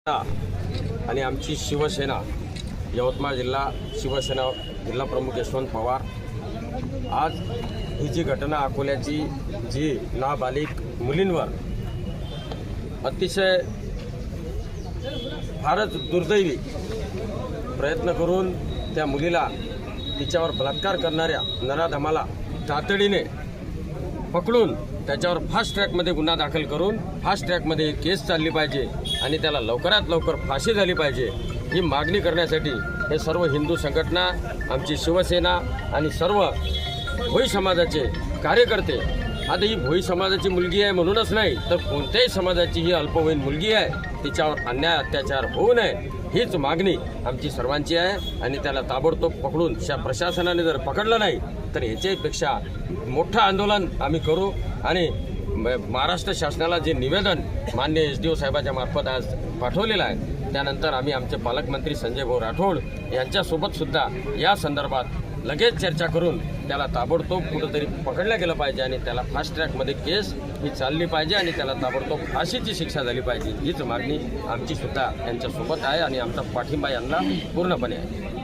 आणि आमची शिवसेना यवतमाळ जिल्हा शिवसेना जिल्हा प्रमुख यशवंत पवार आज ही जी घटना अकोल्याची जी नाबालिग मुलींवर अतिशय फारच दुर्दैवी प्रयत्न करून त्या मुलीला तिच्यावर बलात्कार करणाऱ्या नराधमाला तातडीने पकडून त्याच्यावर फास्ट ट्रॅकमध्ये गुन्हा दाखल करून फास्ट ट्रॅकमध्ये केस चालली पाहिजे आणि त्याला लवकरात लवकर फाशी झाली पाहिजे ही मागणी करण्यासाठी हे सर्व हिंदू संघटना आमची शिवसेना आणि सर्व भोई समाजाचे कार्यकर्ते आता ही भोई समाजाची मुलगी आहे म्हणूनच नाही तर कोणत्याही समाजाची ही अल्पवयीन मुलगी आहे तिच्यावर अन्याय अत्याचार होऊ नये हीच मागणी आमची सर्वांची आहे आणि त्याला ताबडतोब पकडून प्रशासनाने जर पकडलं नाही तर याच्यापेक्षा मोठं आंदोलन आम्ही करू आणि महाराष्ट्र शासनाला जे निवेदन माननीय SDO साहेबाच्या मार्फत आज पाठवलेलं आहे त्यानंतर आम्ही आमचे पालकमंत्री संजय भाऊ राठोड यांच्यासोबत सुद्धा या संदर्भात लगेच चर्चा करून त्याला ताबडतोब कुठंतरी पकडलं गेलं पाहिजे आणि त्याला फास्ट ट्रॅकमध्ये केस ही चालली पाहिजे आणि त्याला ताबडतोब फाशीची शिक्षा झाली पाहिजे हीच मागणी आमची सुद्धा यांच्यासोबत आहे आणि आमचा पाठिंबा यांना पूर्णपणे आहे.